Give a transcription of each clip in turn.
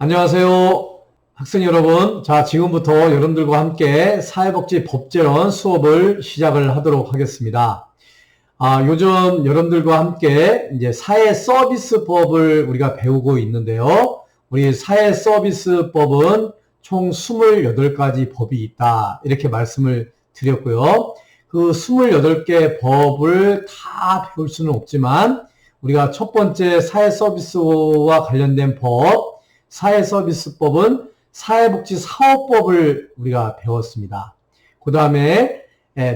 안녕하세요. 학생 여러분. 자, 지금부터 여러분들과 함께 사회복지법제론 수업을 시작을 하도록 하겠습니다. 요즘 여러분들과 함께 이제 사회서비스법을 우리가 배우고 있는데요. 우리 사회서비스법은 총 28가지 법이 있다. 이렇게 말씀을 드렸고요. 그 28개 법을 다 배울 수는 없지만 우리가 첫 번째 사회서비스와 관련된 법, 사회서비스법은 사회복지사업법을 우리가 배웠습니다. 그 다음에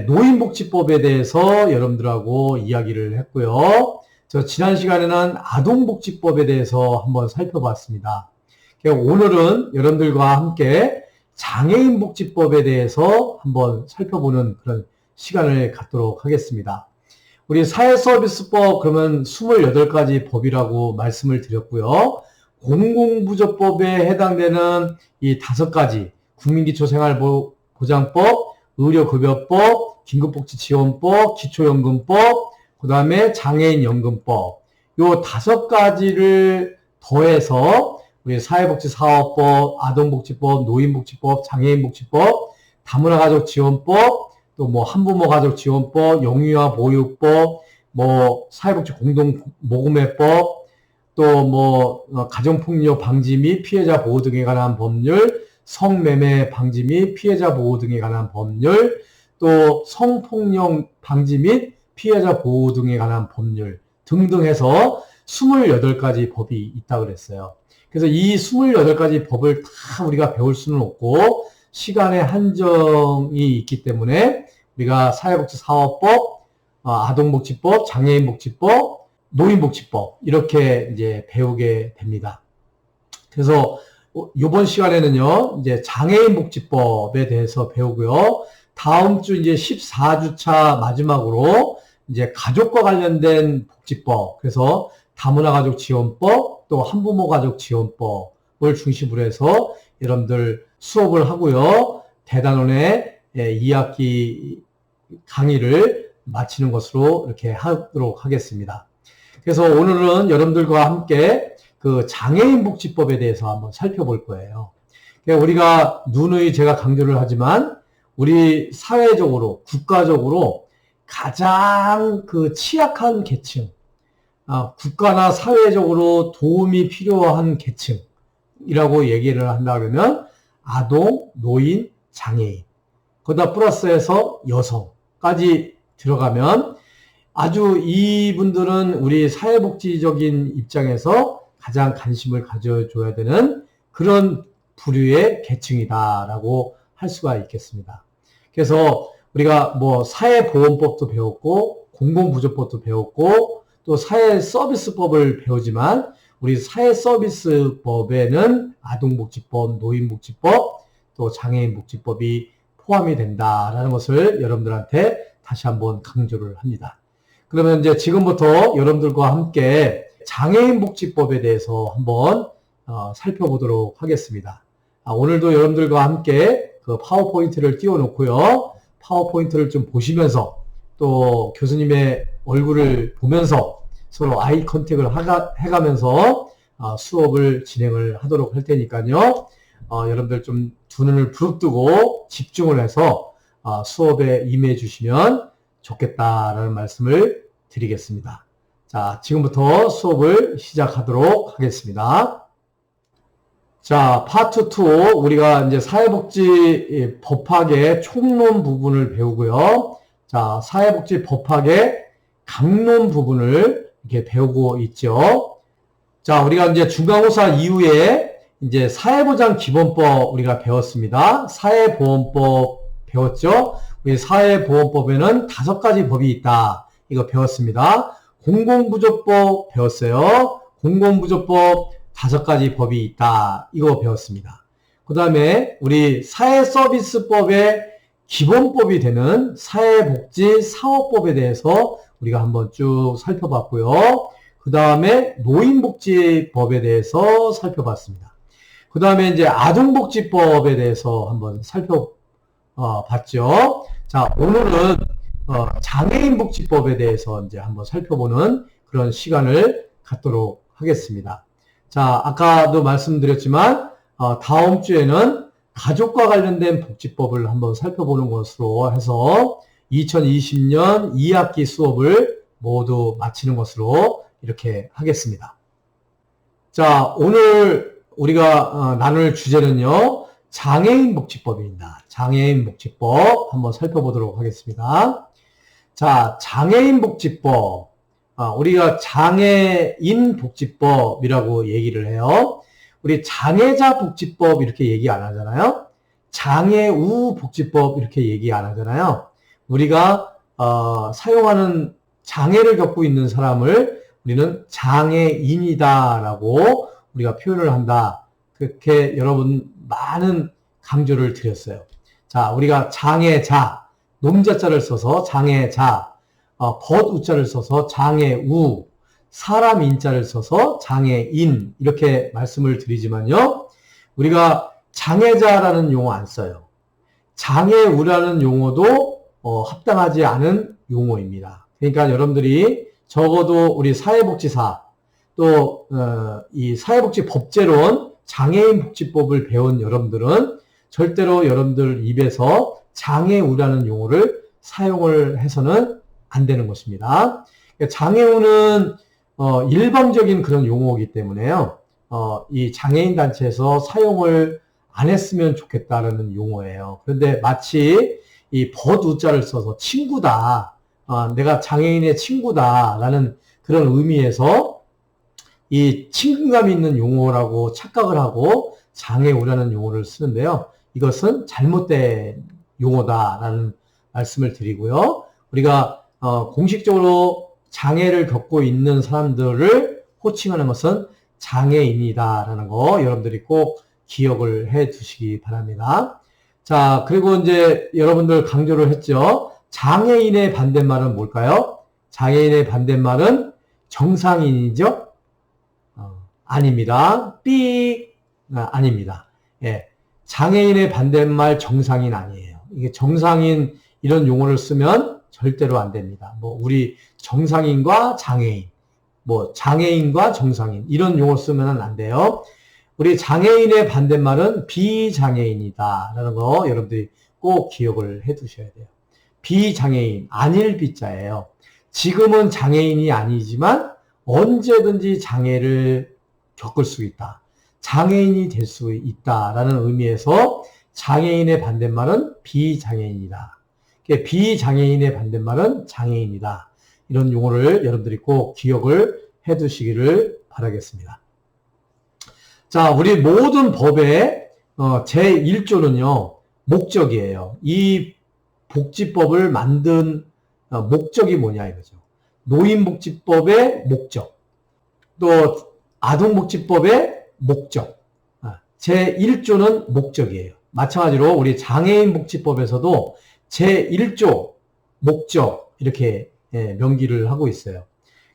노인복지법에 대해서 여러분들하고 이야기를 했고요. 지난 시간에는 아동복지법에 대해서 한번 살펴봤습니다. 오늘은 여러분들과 함께 장애인복지법에 대해서 한번 살펴보는 그런 시간을 갖도록 하겠습니다. 우리 사회서비스법 그러면 28가지 법이라고 말씀을 드렸고요. 공공부조법에 해당되는 이 5가지 국민기초생활보장법, 의료급여법, 긴급복지지원법, 기초연금법, 그 다음에 장애인연금법 요 5가지를 더해서 우리 사회복지사업법, 아동복지법, 노인복지법, 장애인복지법, 다문화가족지원법, 또 뭐 한부모가족지원법, 영유아 보육법, 뭐 사회복지 공동모금회법, 또 뭐 가정폭력 방지 및 피해자 보호 등에 관한 법률, 성매매 방지 및 피해자 보호 등에 관한 법률, 또 성폭력 방지 및 피해자 보호 등에 관한 법률 등등 해서 28가지 법이 있다고 그랬어요. 그래서 이 28가지 법을 다 우리가 배울 수는 없고 시간의 한정이 있기 때문에 우리가 사회복지사업법, 아동복지법, 장애인복지법, 노인복지법 이렇게 이제 배우게 됩니다. 그래서 이번 시간에는요, 이제 장애인복지법에 대해서 배우고요. 다음 주 이제 14주차 마지막으로 이제 가족과 관련된 복지법, 그래서 다문화가족지원법, 또 한부모가족지원법을 중심으로 해서 여러분들 수업을 하고요. 대단원의 2학기 강의를 마치는 것으로 이렇게 하도록 하겠습니다. 그래서 오늘은 여러분들과 함께 그 장애인복지법에 대해서 한번 살펴볼 거예요. 우리가 누누이 제가 강조를 하지만 우리 사회적으로, 국가적으로 가장 그 취약한 계층, 국가나 사회적으로 도움이 필요한 계층이라고 얘기를 한다 그러면 아동, 노인, 장애인, 거기다 플러스해서 여성까지 들어가면 아주 이분들은 우리 사회복지적인 입장에서 가장 관심을 가져줘야 되는 그런 부류의 계층이다라고 할 수가 있겠습니다. 그래서 우리가 뭐 사회보험법도 배웠고 공공부조법도 배웠고 또 사회서비스법을 배우지만 우리 사회서비스법에는 아동복지법, 노인복지법, 또 장애인복지법이 포함이 된다라는 것을 여러분들한테 다시 한번 강조를 합니다. 그러면 이제 지금부터 여러분들과 함께 장애인복지법에 대해서 한번 살펴보도록 하겠습니다. 오늘도 여러분들과 함께 그 파워포인트를 띄워놓고요. 파워포인트를 좀 보시면서 또 교수님의 얼굴을 보면서 서로 아이 컨택을 해가면서 수업을 진행을 하도록 할 테니까요. 여러분들 좀 두 눈을 부릅뜨고 집중을 해서 수업에 임해 주시면 좋겠다라는 말씀을 드리겠습니다. 자, 지금부터 수업을 시작하도록 하겠습니다. 자, 파트 2 우리가 이제 사회복지 법학의 총론 부분을 배우고요. 자, 사회복지 법학의 강론 부분을 이렇게 배우고 있죠. 자, 우리가 이제 중간고사 이후에 이제 사회보장기본법 우리가 배웠습니다. 사회보험법 배웠죠. 우리 사회보험법에는 5가지 법이 있다. 이거 배웠습니다. 공공부조법 배웠어요. 공공부조법 5가지 법이 있다. 이거 배웠습니다. 그 다음에 우리 사회서비스법의 기본법이 되는 사회복지사업법에 대해서 우리가 한번 쭉 살펴봤고요. 그 다음에 노인복지법에 대해서 살펴봤습니다. 그 다음에 이제 아동복지법에 대해서 한번 살펴봤죠. 자, 오늘은 장애인복지법에 대해서 이제 한번 살펴보는 그런 시간을 갖도록 하겠습니다. 자, 아까도 말씀드렸지만 다음 주에는 가족과 관련된 복지법을 한번 살펴보는 것으로 해서 2020년 2학기 수업을 모두 마치는 것으로 이렇게 하겠습니다. 자, 오늘 우리가 나눌 주제는요, 장애인 복지법입니다. 장애인 복지법 한번 살펴보도록 하겠습니다. 자, 장애인 복지법. 우리가 장애인 복지법이라고 얘기를 해요. 우리 장애자 복지법 이렇게 얘기 안 하잖아요. 장애우 복지법 이렇게 얘기 안 하잖아요. 우리가 사용하는 장애를 겪고 있는 사람을 우리는 장애인이다라고 우리가 표현을 한다. 그렇게 여러분 많은 강조를 드렸어요. 자, 우리가 장애자, 놈자자를 써서 장애자, 겉우자를 써서 장애우, 사람 인자를 써서 장애인 이렇게 말씀을 드리지만요. 우리가 장애자라는 용어 안 써요. 장애우라는 용어도 합당하지 않은 용어입니다. 그러니까 여러분들이 적어도 우리 사회복지사 또 이 사회복지법제론 장애인 복지법을 배운 여러분들은 절대로 여러분들 입에서 장애우라는 용어를 사용을 해서는 안 되는 것입니다. 장애우는 일방적인 그런 용어이기 때문에요. 이 장애인 단체에서 사용을 안 했으면 좋겠다라는 용어예요. 그런데 마치 이 벗우자를 써서 친구다, 내가 장애인의 친구다라는 그런 의미에서 이 친근감 있는 용어라고 착각을 하고 장애우라는 용어를 쓰는데요. 이것은 잘못된 용어다라는 말씀을 드리고요. 우리가 공식적으로 장애를 겪고 있는 사람들을 호칭하는 것은 장애인이다라는 거 여러분들이 꼭 기억을 해 두시기 바랍니다. 자, 그리고 이제 여러분들 강조를 했죠. 장애인의 반대말은 뭘까요? 장애인의 반대말은 정상인이죠? 아닙니다. 아닙니다. 예. 장애인의 반대말 정상인 아니에요. 이게 정상인 이런 용어를 쓰면 절대로 안 됩니다. 뭐 우리 정상인과 장애인, 뭐 장애인과 정상인 이런 용어 쓰면 안 돼요. 우리 장애인의 반대말은 비장애인이다라는 거 여러분들이 꼭 기억을 해 두셔야 돼요. 비장애인, 아닐 비자예요. 지금은 장애인이 아니지만 언제든지 장애를 겪을 수 있다. 장애인이 될 수 있다라는 의미에서 장애인의 반대말은 비장애인이다. 비장애인의 반대말은 장애인이다. 이런 용어를 여러분들이 꼭 기억을 해 두시기를 바라겠습니다. 자, 우리 모든 법의 제1조는요, 목적이에요. 이 복지법을 만든 목적이 뭐냐 이거죠. 노인복지법의 목적, 또 아동복지법의 목적. 제1조는 목적이에요. 마찬가지로 우리 장애인복지법에서도 제1조 목적 이렇게 명기를 하고 있어요.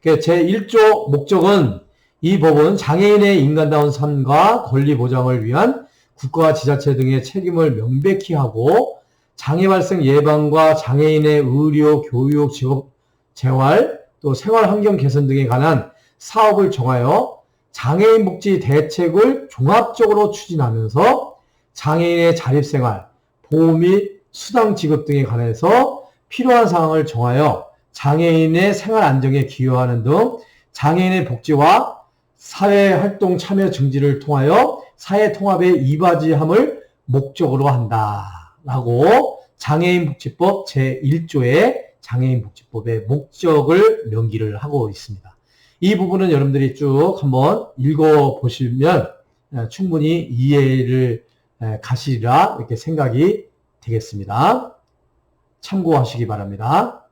제1조 목적은 이 법은 장애인의 인간다운 삶과 권리 보장을 위한 국가와 지자체 등의 책임을 명백히 하고 장애 발생 예방과 장애인의 의료, 교육, 직업, 재활, 또 생활 환경 개선 등에 관한 사업을 정하여 장애인 복지 대책을 종합적으로 추진하면서 장애인의 자립생활, 보호 및 수당 지급 등에 관해서 필요한 사항을 정하여 장애인의 생활 안정에 기여하는 등 장애인의 복지와 사회활동 참여 증진을 통하여 사회 통합에 이바지함을 목적으로 한다라고 장애인복지법 제1조의 장애인복지법의 목적을 명기를 하고 있습니다. 이 부분은 여러분들이 쭉 한번 읽어보시면 충분히 이해를 가시리라 이렇게 생각이 되겠습니다. 참고하시기 바랍니다.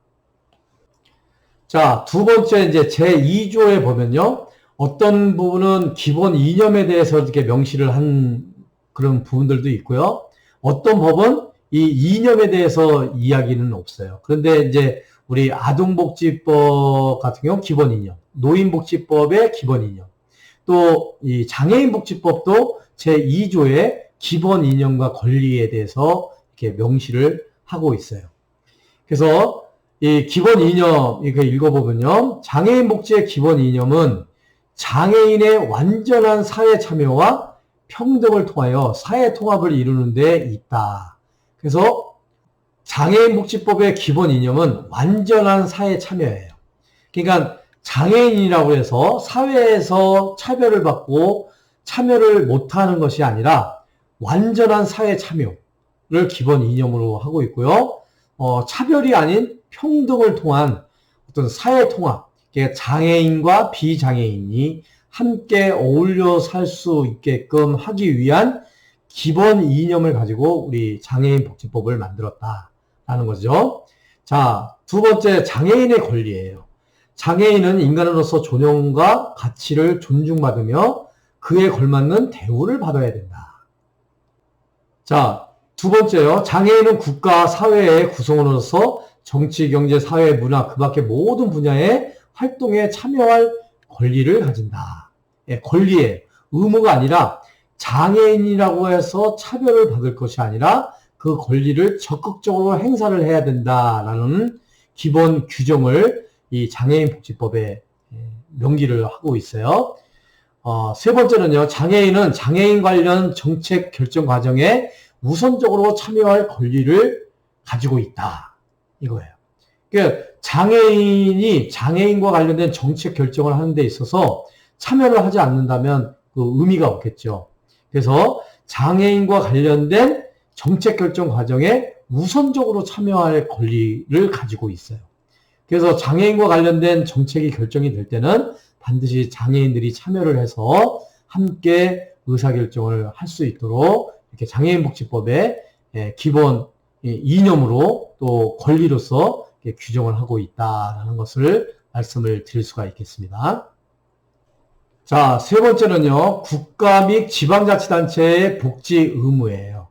자, 두 번째 이제 제2조에 보면요. 어떤 부분은 기본 이념에 대해서 이렇게 명시를 한 그런 부분들도 있고요. 어떤 법은 이 이념에 대해서 이야기는 없어요. 그런데 이제 우리 아동복지법 같은 경우 기본 이념, 노인복지법의 기본 이념, 또 이 장애인복지법도 제2조의 기본 이념과 권리에 대해서 이렇게 명시를 하고 있어요. 그래서 이 기본 이념 이거 읽어보면요. 장애인 복지의 기본 이념은 장애인의 완전한 사회 참여와 평등을 통하여 사회 통합을 이루는 데 있다. 그래서 장애인복지법의 기본 이념은 완전한 사회 참여예요. 그러니까 장애인이라고 해서 사회에서 차별을 받고 참여를 못하는 것이 아니라 완전한 사회 참여를 기본 이념으로 하고 있고요. 차별이 아닌 평등을 통한 어떤 사회 통합, 장애인과 비장애인이 함께 어울려 살 수 있게끔 하기 위한 기본 이념을 가지고 우리 장애인복지법을 만들었다라는 거죠. 자, 두 번째, 장애인의 권리예요. 장애인은 인간으로서 존엄과 가치를 존중받으며 그에 걸맞는 대우를 받아야 된다. 자, 두 번째요. 장애인은 국가, 사회의 구성원으로서 정치, 경제, 사회, 문화, 그 밖의 모든 분야의 활동에 참여할 권리를 가진다. 예, 권리에 의무가 아니라 장애인이라고 해서 차별을 받을 것이 아니라 그 권리를 적극적으로 행사를 해야 된다라는 기본 규정을 이 장애인복지법에 명기를 하고 있어요. 세 번째는요. 장애인은 장애인 관련 정책 결정 과정에 우선적으로 참여할 권리를 가지고 있다. 이거예요. 그러니까 장애인이 장애인과 관련된 정책 결정을 하는 데 있어서 참여를 하지 않는다면 그 의미가 없겠죠. 그래서 장애인과 관련된 정책 결정 과정에 우선적으로 참여할 권리를 가지고 있어요. 그래서 장애인과 관련된 정책이 결정이 될 때는 반드시 장애인들이 참여를 해서 함께 의사결정을 할 수 있도록 이렇게 장애인복지법의 기본 이념으로 또 권리로서 규정을 하고 있다는 것을 말씀을 드릴 수가 있겠습니다. 자, 세 번째는요, 국가 및 지방자치단체의 복지 의무예요.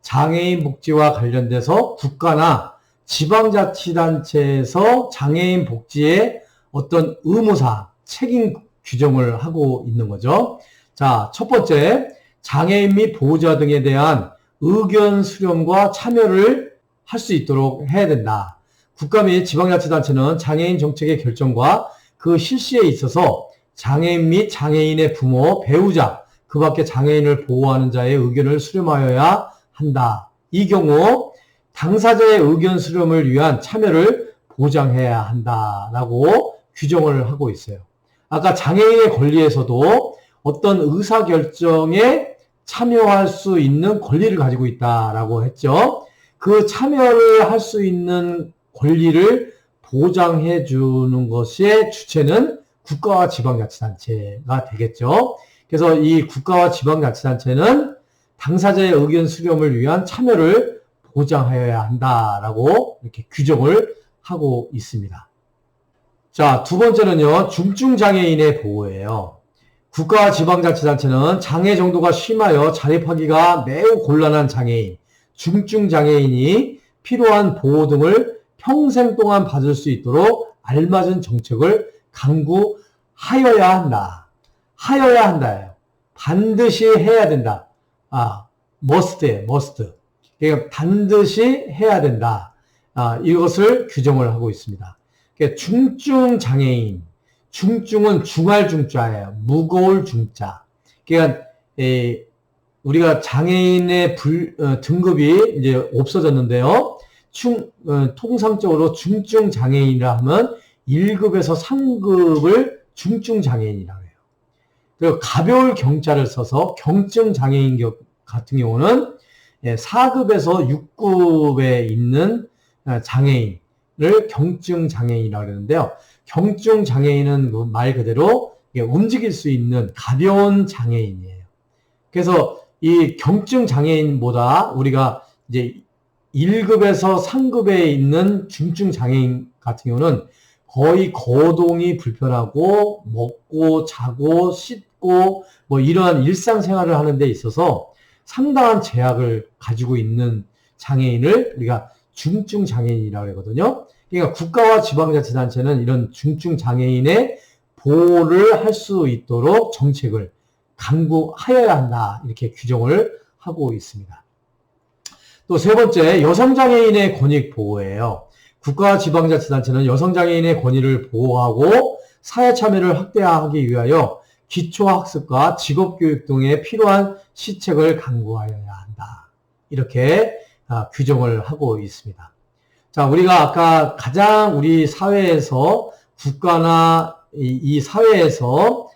장애인 복지와 관련돼서 국가나 지방자치단체에서 장애인 복지의 어떤 의무사항, 책임 규정을 하고 있는 거죠. 자, 첫 번째, 장애인 및 보호자 등에 대한 의견 수렴과 참여를 할 수 있도록 해야 된다. 국가 및 지방자치단체는 장애인 정책의 결정과 그 실시에 있어서 장애인 및 장애인의 부모, 배우자, 그 밖에 장애인을 보호하는 자의 의견을 수렴하여야 한다. 이 경우 당사자의 의견 수렴을 위한 참여를 보장해야 한다라고 규정을 하고 있어요. 아까 장애인의 권리에서도 어떤 의사결정에 참여할 수 있는 권리를 가지고 있다라고 했죠. 그 참여를 할 수 있는 권리를 보장해 주는 것의 주체는 국가와 지방자치단체가 되겠죠. 그래서 이 국가와 지방자치단체는 당사자의 의견 수렴을 위한 참여를 보장하여야 한다라고 이렇게 규정을 하고 있습니다. 자, 두 번째는요, 중증장애인의 보호예요. 국가와 지방자치단체는 장애 정도가 심하여 자립하기가 매우 곤란한 장애인, 중증장애인이 필요한 보호 등을 평생 동안 받을 수 있도록 알맞은 정책을 강구하여야 한다. 하여야 한다예요. 반드시 해야 된다. must. 그러니까 반드시 해야 된다. 이것을 규정을 하고 있습니다. 그러니까 중증 장애인, 중증은 중할 중자예요. 무거울 중자. 그러니까 우리가 장애인의 등급이 이제 없어졌는데요. 통상적으로 중증 장애인이라 하면 1급에서 3급을 중증 장애인이라고 해요. 그리고 가벼울 경자를 써서 경증 장애인 같은 경우는 4급에서 6급에 있는 장애인을 경증 장애인이라고 하는데요. 경증 장애인은 말 그대로 움직일 수 있는 가벼운 장애인이에요. 그래서 이 경증 장애인보다 우리가 이제 1급에서 3급에 있는 중증 장애인 같은 경우는 거의 거동이 불편하고 먹고 자고 씻고 뭐 이러한 일상생활을 하는 데 있어서 상당한 제약을 가지고 있는 장애인을 우리가 중증 장애인이라고 하거든요. 그러니까 국가와 지방자치단체는 이런 중증 장애인의 보호를 할 수 있도록 정책을 강구하여야 한다. 이렇게 규정을 하고 있습니다. 또 세 번째, 여성장애인의 권익 보호예요. 국가와 지방자치단체는 여성장애인의 권익을 보호하고 사회 참여를 확대하기 위하여 기초학습과 직업교육 등에 필요한 시책을 강구하여야 한다. 이렇게 규정을 하고 있습니다. 자, 우리가 아까 가장 우리 사회에서 국가나 이 사회에서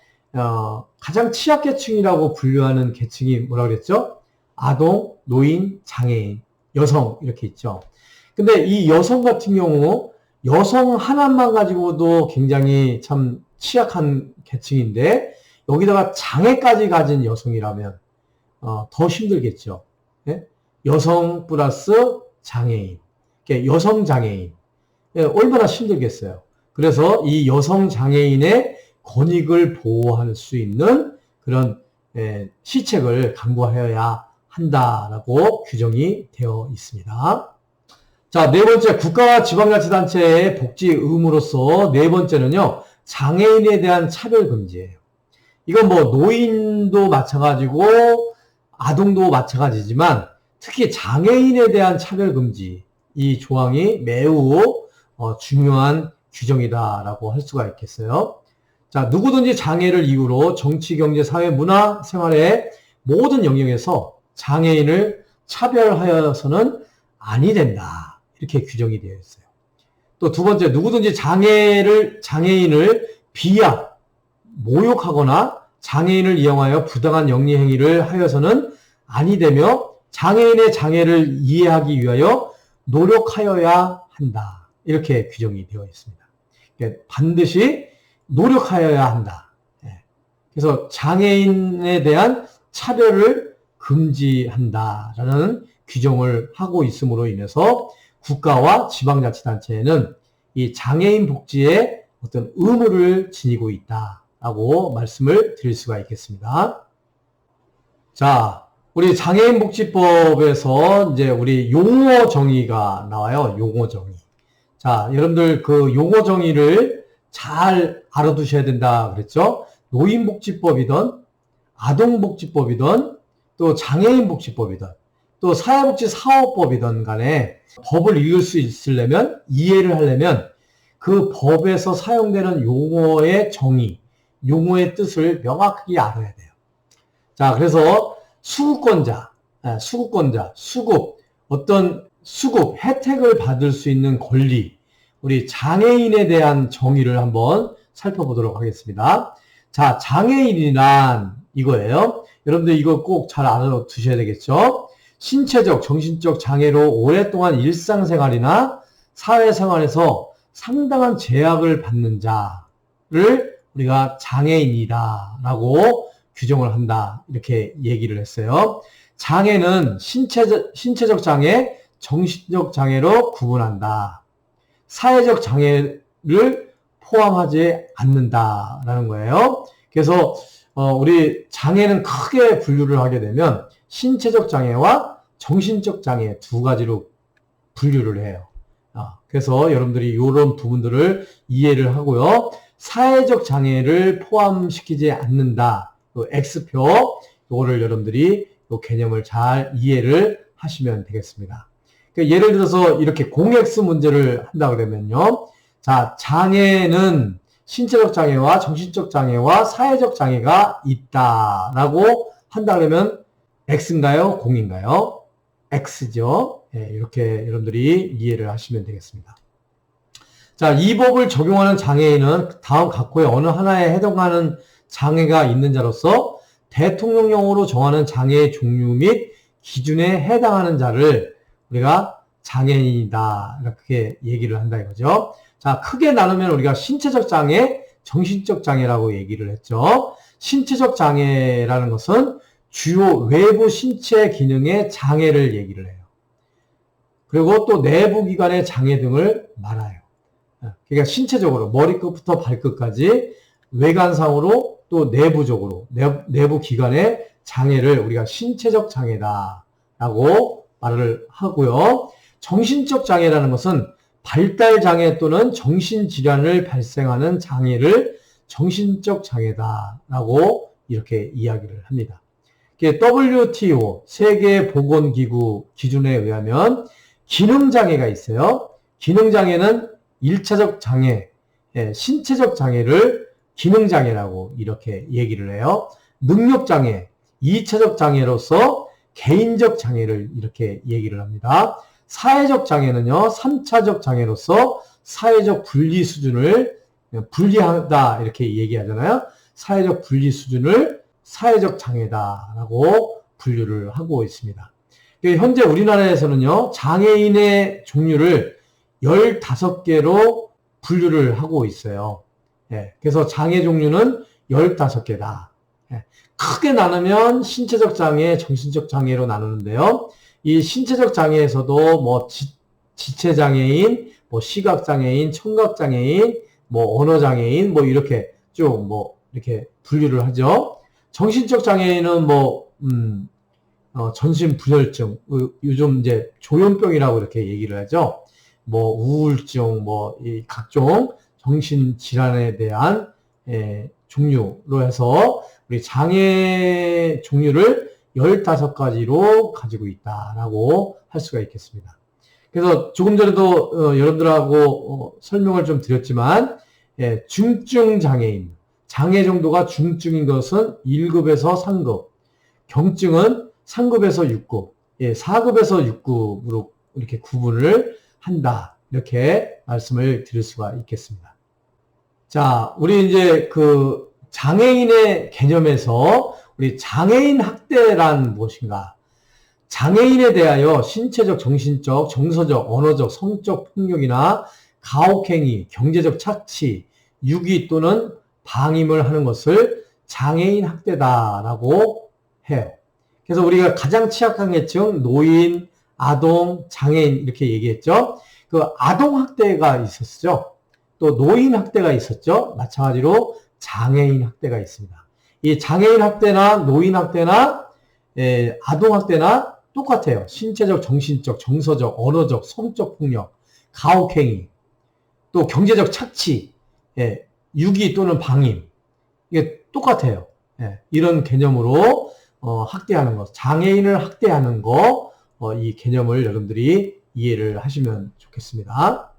가장 취약계층이라고 분류하는 계층이 뭐라 그랬죠? 아동, 노인, 장애인, 여성 이렇게 있죠. 근데 이 여성 같은 경우 여성 하나만 가지고도 굉장히 참 취약한 계층인데 여기다가 장애까지 가진 여성이라면 더 힘들겠죠. 예? 여성 플러스 장애인, 여성 장애인, 예, 얼마나 힘들겠어요. 그래서 이 여성 장애인의 권익을 보호할 수 있는 그런 시책을 강구하여야 한다라고 규정이 되어 있습니다. 자, 네 번째, 국가와 지방자치단체의 복지 의무로서 네 번째는요, 장애인에 대한 차별 금지예요. 이건 뭐 노인도 마찬가지고 아동도 마찬가지지만 특히 장애인에 대한 차별 금지 이 조항이 매우 중요한 규정이다라고 할 수가 있겠어요. 자, 누구든지 장애를 이유로 정치, 경제, 사회, 문화, 생활의 모든 영역에서 장애인을 차별하여서는 아니 된다. 이렇게 규정이 되어 있어요. 또 두 번째, 누구든지 장애인을 비하, 모욕하거나 장애인을 이용하여 부당한 영리 행위를 하여서는 아니 되며 장애인의 장애를 이해하기 위하여 노력하여야 한다. 이렇게 규정이 되어 있습니다. 반드시 노력하여야 한다. 그래서 장애인에 대한 차별을 금지한다라는 규정을 하고 있음으로 인해서 국가와 지방자치단체에는 이 장애인 복지에 어떤 의무를 지니고 있다라고 말씀을 드릴 수가 있겠습니다. 자, 우리 장애인복지법에서 이제 우리 용어 정의가 나와요. 용어 정의. 자, 여러분들 그 용어 정의를 잘 알아두셔야 된다 그랬죠? 노인복지법이든 아동복지법이든 또 장애인복지법이든 또 사회복지사업법이든 간에 법을 읽을 수 있으려면 이해를 하려면 그 법에서 사용되는 용어의 정의, 용어의 뜻을 명확하게 알아야 돼요. 자, 그래서 수급권자, 수급, 혜택을 받을 수 있는 권리, 우리 장애인에 대한 정의를 한번 살펴보도록 하겠습니다. 자, 장애인이란 이거예요. 여러분들 이거 꼭 잘 알아두셔야 되겠죠? 신체적, 정신적 장애로 오랫동안 일상생활이나 사회생활에서 상당한 제약을 받는 자를 우리가 장애인이다라고 규정을 한다. 이렇게 얘기를 했어요. 장애는 신체적 장애, 정신적 장애로 구분한다. 사회적 장애를 포함하지 않는다라는 거예요. 그래서 우리 장애는 크게 분류를 하게 되면 신체적 장애와 정신적 장애 두 가지로 분류를 해요. 그래서 여러분들이 이런 부분들을 이해를 하고요. 사회적 장애를 포함시키지 않는다. X표, 이거를 여러분들이 이 개념을 잘 이해를 하시면 되겠습니다. 예를 들어서 이렇게 공X 문제를 한다 그러면요. 자, 장애는 신체적 장애와 정신적 장애와 사회적 장애가 있다라고 한다 그러면 X인가요? 공인가요? X죠. 네, 이렇게 여러분들이 이해를 하시면 되겠습니다. 자, 이 법을 적용하는 장애인은 다음 각호의 어느 하나에 해당하는 장애가 있는 자로서 대통령령으로 정하는 장애의 종류 및 기준에 해당하는 자를 우리가 장애인이다 이렇게 얘기를 한다 이거죠. 자, 크게 나누면 우리가 신체적 장애, 정신적 장애라고 얘기를 했죠. 신체적 장애라는 것은 주요 외부 신체 기능의 장애를 얘기를 해요. 그리고 또 내부 기관의 장애 등을 말해요. 그러니까 신체적으로 머리끝부터 발끝까지 외관상으로 또 내부적으로 내부 기관의 장애를 우리가 신체적 장애다라고 말을 하고요. 정신적 장애라는 것은 발달 장애 또는 정신질환을 발생하는 장애를 정신적 장애다라고 이렇게 이야기를 합니다. WTO 세계보건기구 기준에 의하면 기능장애가 있어요. 기능장애는 1차적 장애, 신체적 장애를 기능장애라고 이렇게 얘기를 해요. 능력장애, 2차적 장애로서 개인적 장애를 이렇게 얘기를 합니다. 사회적 장애는요, 3차적 장애로서 사회적 분리 수준을 분리하다 이렇게 얘기하잖아요. 사회적 분리 수준을 사회적 장애다라고 분류를 하고 있습니다. 현재 우리나라에서는요, 장애인의 종류를 15개로 분류를 하고 있어요. 그래서 장애 종류는 15개다. 크게 나누면 신체적 장애, 정신적 장애로 나누는데요. 이 신체적 장애에서도 뭐 지체 장애인, 뭐 시각 장애인, 청각 장애인, 뭐 언어 장애인, 뭐 이렇게 쭉 뭐 이렇게 분류를 하죠. 정신적 장애인은 뭐 전신분열증, 요즘 이제 조현병이라고 이렇게 얘기를 하죠. 뭐 우울증, 뭐 이 각종 정신 질환에 대한 종류로 해서 우리 장애 종류를 15가지로 가지고 있다라고 할 수가 있겠습니다. 그래서 조금 전에도 여러분들하고 설명을 좀 드렸지만 중증 장애인, 장애 정도가 중증인 것은 1급에서 3급, 경증은 3급에서 6급, 4급에서 6급으로 이렇게 구분을 한다. 이렇게 말씀을 드릴 수가 있겠습니다. 자, 우리 이제 그 장애인의 개념에서 우리 장애인 학대란 무엇인가? 장애인에 대하여 신체적, 정신적, 정서적, 언어적, 성적 폭력이나 가혹행위, 경제적 착취, 유기 또는 방임을 하는 것을 장애인 학대다라고 해요. 그래서 우리가 가장 취약한 계층, 노인, 아동, 장애인 이렇게 얘기했죠. 그 아동 학대가 있었죠. 또 노인 학대가 있었죠. 마찬가지로 장애인 학대가 있습니다. 이 장애인 학대나 노인 학대나 아동 학대나 똑같아요. 신체적, 정신적, 정서적, 언어적, 성적 폭력, 가혹행위, 또 경제적 착취, 유기 또는 방임, 이게 똑같아요. 이런 개념으로 학대하는 것, 장애인을 학대하는 거, 이 개념을 여러분들이 이해를 하시면 좋겠습니다.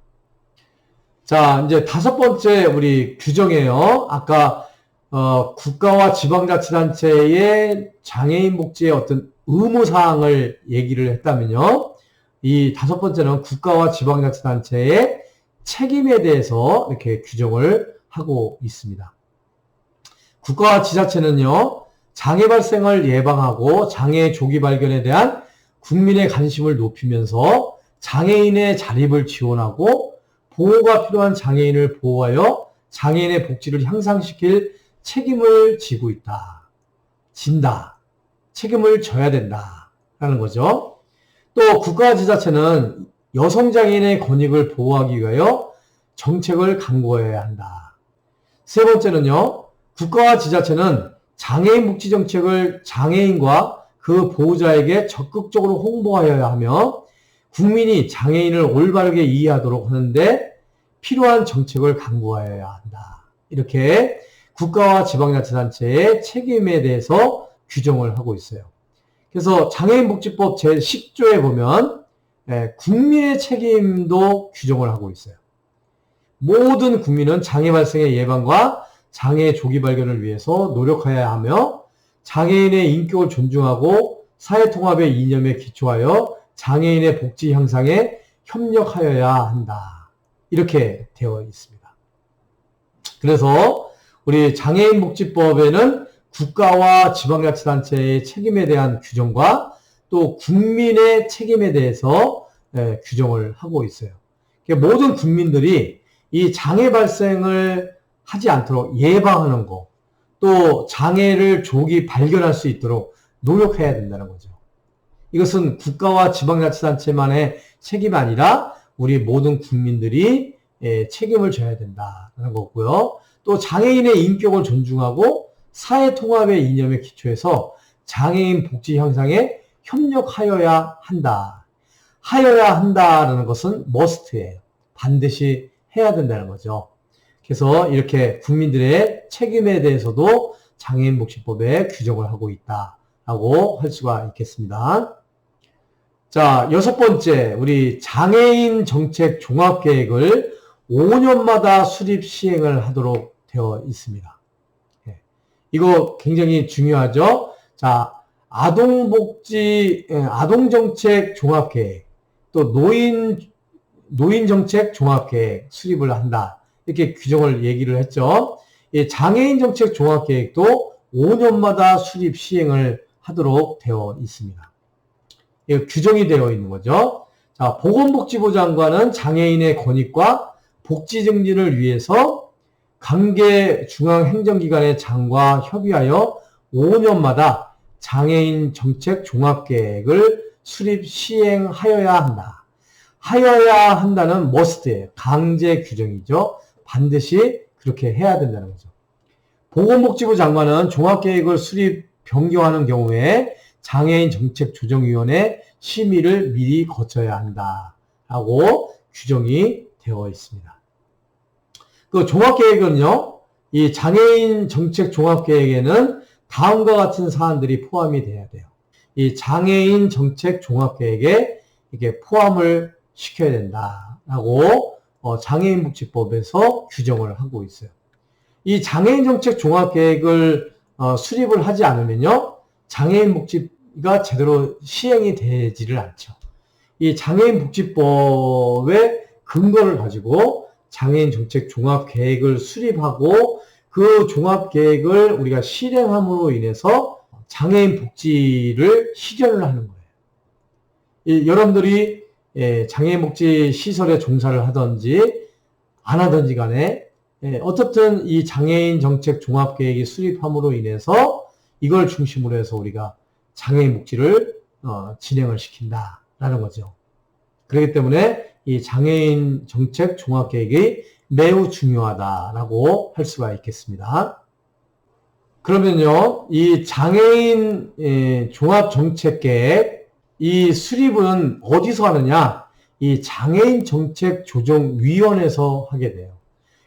자, 이제 5번째 우리 규정이에요. 아까 국가와 지방자치단체의 장애인 복지의 어떤 의무사항을 얘기를 했다면요. 이 5번째는 국가와 지방자치단체의 책임에 대해서 이렇게 규정을 하고 있습니다. 국가와 지자체는요, 장애 발생을 예방하고 장애 조기 발견에 대한 국민의 관심을 높이면서 장애인의 자립을 지원하고 보호가 필요한 장애인을 보호하여 장애인의 복지를 향상시킬 책임을 지고 있다. 진다. 책임을 져야 된다. 라는 거죠. 또 국가와 지자체는 여성장애인의 권익을 보호하기 위하여 정책을 강구해야 한다. 세 번째는요, 국가와 지자체는 장애인 복지 정책을 장애인과 그 보호자에게 적극적으로 홍보하여야 하며 국민이 장애인을 올바르게 이해하도록 하는데 필요한 정책을 강구하여야 한다. 이렇게 국가와 지방자치단체의 책임에 대해서 규정을 하고 있어요. 그래서 장애인복지법 제10조에 보면 국민의 책임도 규정을 하고 있어요. 모든 국민은 장애 발생의 예방과 장애 조기 발견을 위해서 노력해야 하며 장애인의 인격을 존중하고 사회통합의 이념에 기초하여 장애인의 복지 향상에 협력하여야 한다. 이렇게 되어 있습니다. 그래서 우리 장애인복지법에는 국가와 지방자치단체의 책임에 대한 규정과 또 국민의 책임에 대해서 규정을 하고 있어요. 모든 국민들이 이 장애 발생을 하지 않도록 예방하는 거, 또 장애를 조기 발견할 수 있도록 노력해야 된다는 거죠. 이것은 국가와 지방자치단체만의 책임이 아니라 우리 모든 국민들이 책임을 져야 된다는 거고요. 또 장애인의 인격을 존중하고 사회통합의 이념에 기초해서 장애인 복지 향상에 협력하여야 한다. 하여야 한다라는 것은 must예요. 반드시 해야 된다는 거죠. 그래서 이렇게 국민들의 책임에 대해서도 장애인복지법에 규정을 하고 있다라고 할 수가 있겠습니다. 자, 6번째, 우리 장애인 정책 종합계획을 5년마다 수립 시행을 하도록 되어 있습니다. 예. 이거 굉장히 중요하죠. 자, 아동정책 종합계획, 또 노인정책 종합계획 수립을 한다. 이렇게 규정을 얘기를 했죠. 이 장애인정책 종합계획도 5년마다 수립 시행을 하도록 되어 있습니다. 이거 규정이 되어 있는 거죠. 자, 보건복지부 장관은 장애인의 권익과 복지 증진을 위해서 관계 중앙행정기관의 장과 협의하여 5년마다 장애인 정책 종합계획을 수립 시행하여야 한다. 하여야 한다는 must예요. 강제 규정이죠. 반드시 그렇게 해야 된다는 거죠. 보건복지부 장관은 종합계획을 수립 변경하는 경우에 장애인 정책조정위원회 심의를 미리 거쳐야 한다라고 규정이 되어 있습니다. 그 종합계획은요, 이 장애인 정책 종합계획에는 다음과 같은 사안들이 포함이 돼야 돼요. 이 장애인 정책 종합계획에 이게 포함을 시켜야 된다라고 장애인복지법에서 규정을 하고 있어요. 이 장애인 정책 종합계획을 수립을 하지 않으면요, 장애인복지가 제대로 시행이 되지를 않죠. 이 장애인복지법의 근거를 가지고 장애인 정책 종합계획을 수립하고 그 종합계획을 우리가 실행함으로 인해서 장애인 복지를 실현을 하는 거예요. 여러분들이 장애인 복지 시설에 종사를 하든지 안 하든지 간에 어떻든 이 장애인 정책 종합계획이 수립함으로 인해서 이걸 중심으로 해서 우리가 장애인 복지를 진행을 시킨다라는 거죠. 그렇기 때문에 이 장애인 정책 종합계획이 매우 중요하다라고 할 수가 있겠습니다. 그러면요, 이 장애인 종합정책계획 이 수립은 어디서 하느냐? 이 장애인정책조정위원회에서 하게 돼요.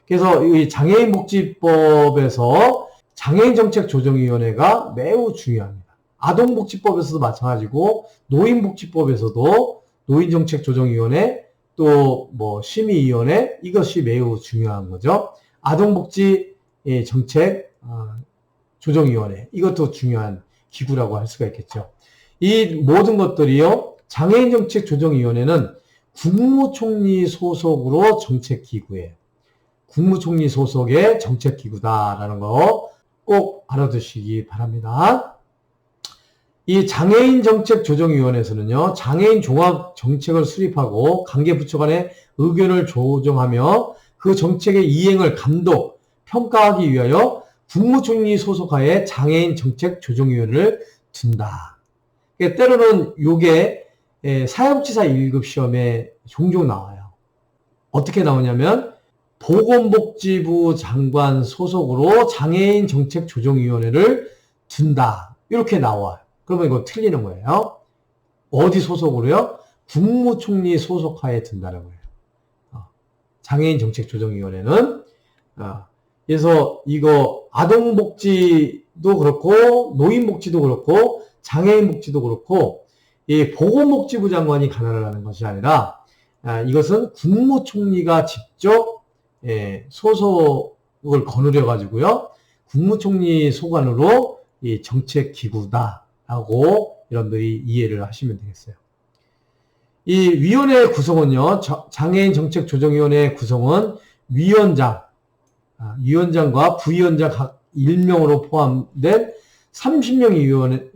그래서 이 장애인복지법에서 장애인정책조정위원회가 매우 중요합니다. 아동복지법에서도 마찬가지고 노인복지법에서도 노인정책조정위원회 또 뭐 심의위원회 이것이 매우 중요한 거죠. 아동복지 정책 조정위원회 이것도 중요한 기구라고 할 수가 있겠죠. 이 모든 것들이요, 장애인정책조정위원회는 국무총리 소속으로 정책기구예요. 국무총리 소속의 정책기구다라는 거 꼭 알아두시기 바랍니다. 이 장애인정책조정위원회에서는요, 장애인 종합 정책을 수립하고 관계부처 간의 의견을 조정하며 그 정책의 이행을 감독, 평가하기 위하여 국무총리 소속하에 장애인정책조정위원회를 둔다. 때로는 이게 사회복지사 1급 시험에 종종 나와요. 어떻게 나오냐면 보건복지부 장관 소속으로 장애인정책조정위원회를 둔다. 이렇게 나와요. 그러면 이거 틀리는 거예요. 어디 소속으로요? 국무총리 소속하에 둔다는 거예요. 장애인정책조정위원회는 그래서 이거 아동복지도 그렇고 노인복지도 그렇고 장애인복지도 그렇고 이 보건복지부 장관이 관할을 하는 것이 아니라 이것은 국무총리가 직접 소속을 거느려 가지고요, 국무총리 소관으로 이 정책기구다라고 여러분들이 이해를 하시면 되겠어요. 이 위원회 구성은요, 장애인정책조정위원회 구성은 위원장과 부위원장 각 1명으로 포함된 30명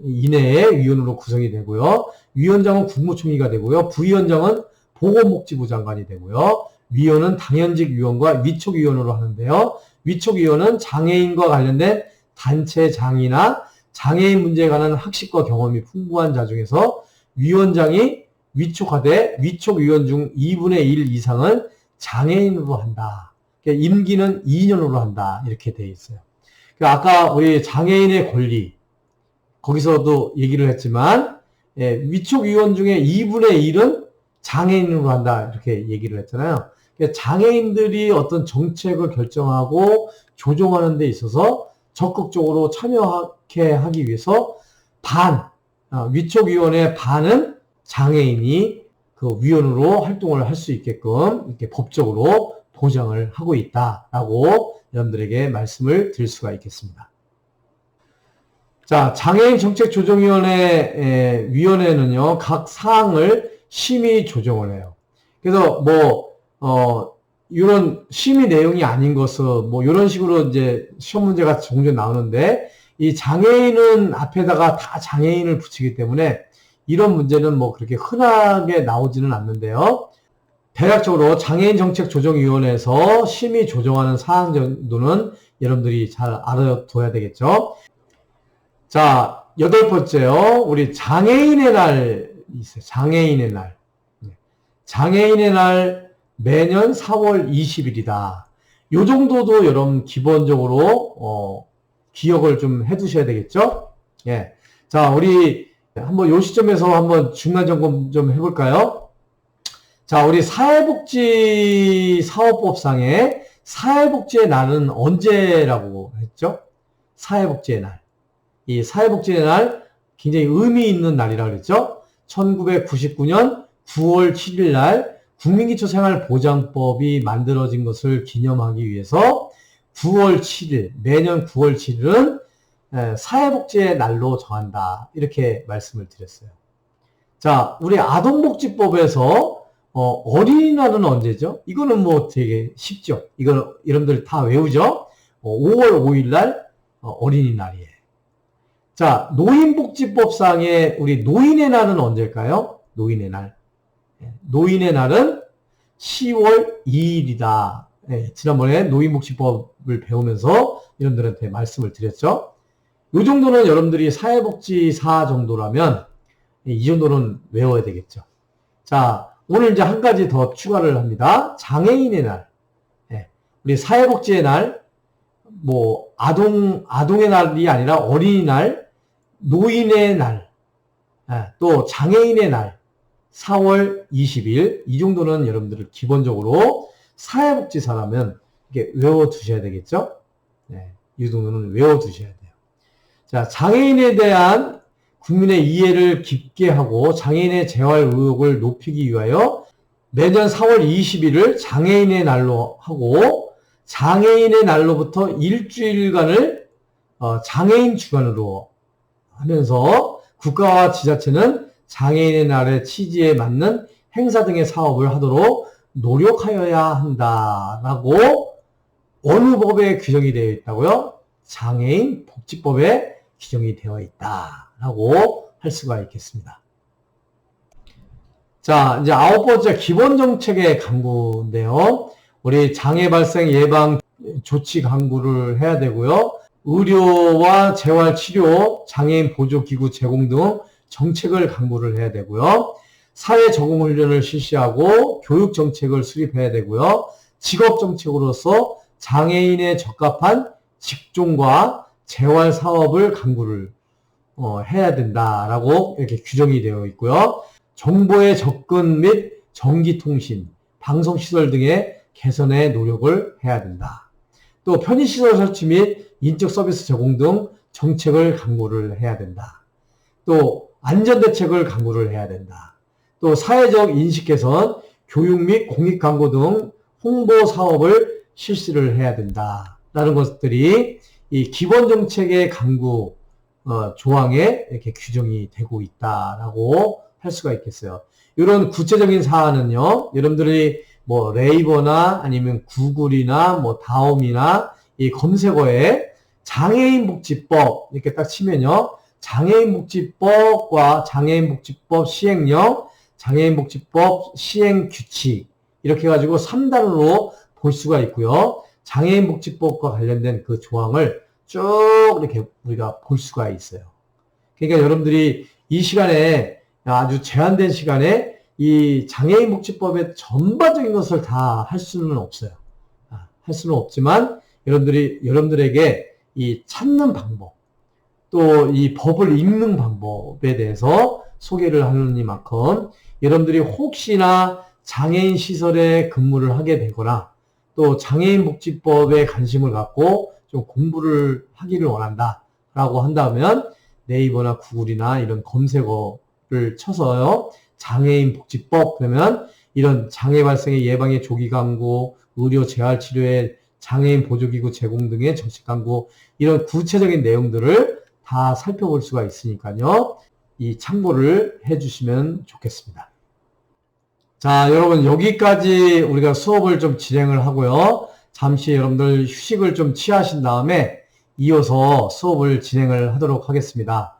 이내의 위원으로 구성이 되고요. 위원장은 국무총리가 되고요. 부위원장은 보건복지부 장관이 되고요. 위원은 당연직 위원과 위촉위원으로 하는데요. 위촉위원은 장애인과 관련된 단체장이나 장애인 문제에 관한 학식과 경험이 풍부한 자 중에서 위원장이 위촉하되 위촉위원 중 2분의 1 이상은 장애인으로 한다. 그러니까 임기는 2년으로 한다. 이렇게 되어 있어요. 아까 우리 장애인의 권리 거기서도 얘기를 했지만 위촉위원 중에 2분의 1은 장애인으로 한다. 이렇게 얘기를 했잖아요. 장애인들이 어떤 정책을 결정하고 조정하는 데 있어서 적극적으로 참여하게 하기 위해서 위촉위원회 반은 장애인이 그 위원으로 활동을 할 수 있게끔 이렇게 법적으로 보장을 하고 있다라고 여러분들에게 말씀을 드릴 수가 있겠습니다. 자, 장애인 정책조정위원회 위원회는요, 각 사항을 심의 조정을 해요. 그래서 이런 심의 내용이 아닌 것은 이런 식으로 이제 시험 문제가 종종 나오는데, 이 장애인은 앞에다가 다 장애인을 붙이기 때문에 이런 문제는 그렇게 흔하게 나오지는 않는데요. 대략적으로 장애인 정책조정위원회에서 심의 조정하는 사항 정도는 여러분들이 잘 알아둬야 되겠죠. 자, 8번째요. 우리 장애인의 날 있어요. 장애인의 날. 장애인의 날 매년 4월 20일이다. 요 정도도 여러분 기본적으로 기억을 좀 해두셔야 되겠죠. 예. 자, 우리 한번 요 시점에서 한번 중간 점검 좀 해볼까요? 자, 우리 사회복지사업법상에 사회복지의 날은 언제라고 했죠? 사회복지의 날. 이 사회복지의 날 굉장히 의미 있는 날이라고 그랬죠? 1999년 9월 7일 날 국민기초생활보장법이 만들어진 것을 기념하기 위해서 9월 7일, 매년 9월 7일은 사회복지의 날로 정한다. 이렇게 말씀을 드렸어요. 자, 우리 아동복지법에서 어린이날은 언제죠? 이거는 되게 쉽죠? 이거는 여러분들 다 외우죠? 5월 5일 날 어린이날이에요. 자, 노인복지법상에 우리 노인의 날은 언제일까요? 노인의 날. 노인의 날은 10월 2일이다. 지난번에 노인복지법을 배우면서 여러분들한테 말씀을 드렸죠. 이 정도는 여러분들이 사회복지사 정도라면 이 정도는 외워야 되겠죠. 자, 오늘 이제 한 가지 더 추가를 합니다. 장애인의 날. 우리 사회복지의 날, 아동의 날이 아니라 어린이날, 노인의 날, 또 장애인의 날, 4월 20일, 이 정도는 여러분들 기본적으로 사회복지사라면 이렇게 외워두셔야 되겠죠? 이 정도는 외워두셔야 돼요. 자, 장애인에 대한 국민의 이해를 깊게 하고 장애인의 재활 의욕을 높이기 위하여 매년 4월 20일을 장애인의 날로 하고 장애인의 날로부터 일주일간을 장애인 주간으로 하면서 국가와 지자체는 장애인의 날의 취지에 맞는 행사 등의 사업을 하도록 노력하여야 한다라고 어느 법에 규정이 되어 있다고요? 장애인 복지법에 규정이 되어 있다라고 할 수가 있겠습니다. 자, 이제 9번째 기본 정책의 강구인데요. 우리 장애 발생 예방 조치 강구를 해야 되고요. 의료와 재활 치료, 장애인 보조기구 제공 등 정책을 강구를 해야 되고요. 사회 적응 훈련을 실시하고 교육 정책을 수립해야 되고요. 직업 정책으로서 장애인에 적합한 직종과 재활 사업을 강구를 해야 된다라고 이렇게 규정이 되어 있고요. 정보의 접근 및 전기통신, 방송시설 등의 개선에 노력을 해야 된다. 또 편의시설 설치 및 인적 서비스 제공 등 정책을 강구를 해야 된다. 또 안전대책을 강구를 해야 된다. 또 사회적 인식 개선, 교육 및 공익 광고 등 홍보 사업을 실시를 해야 된다라는 것들이 이 기본 정책의 강구 조항에 이렇게 규정이 되고 있다라고 할 수가 있겠어요. 이런 구체적인 사안은요, 여러분들이 네이버나 아니면 구글이나 다음이나 이 검색어에 장애인복지법 이렇게 딱 치면요, 장애인복지법과 장애인복지법 시행령, 장애인복지법 시행규칙 이렇게 해가지고 3단으로 볼 수가 있고요. 장애인복지법과 관련된 그 조항을 쭉 이렇게 우리가 볼 수가 있어요. 그러니까 여러분들이 이 시간에 아주 제한된 시간에 이 장애인복지법의 전반적인 것을 다 할 수는 없어요. 할 수는 없지만 여러분들에게 이 찾는 방법, 또 이 법을 읽는 방법에 대해서 소개를 하느니만큼 여러분들이 혹시나 장애인 시설에 근무를 하게 되거나 또 장애인복지법에 관심을 갖고 좀 공부를 하기를 원한다라고 한다면 네이버나 구글이나 이런 검색어를 쳐서요, 장애인복지법 그러면 이런 장애 발생의 예방의 조기 강구, 의료 재활 치료의 장애인 보조기구 제공 등의 정책 강구, 이런 구체적인 내용들을 다 살펴볼 수가 있으니까요. 이 참고를 해주시면 좋겠습니다. 자, 여러분 여기까지 우리가 수업을 좀 진행을 하고요. 잠시 여러분들 휴식을 좀 취하신 다음에 이어서 수업을 진행을 하도록 하겠습니다.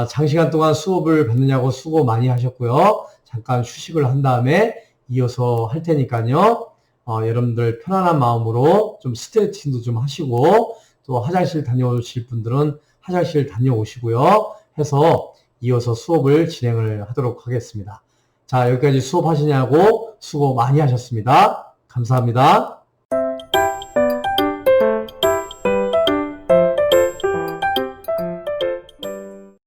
장시간 동안 수업을 받느냐고 수고 많이 하셨고요. 잠깐 휴식을 한 다음에 이어서 할 테니까요. 여러분들 편안한 마음으로 좀 스트레칭도 좀 하시고, 또 화장실 다녀오실 분들은 화장실 다녀오시고요. 해서 이어서 수업을 진행을 하도록 하겠습니다. 자, 여기까지 수업하시냐고 수고 많이 하셨습니다. 감사합니다.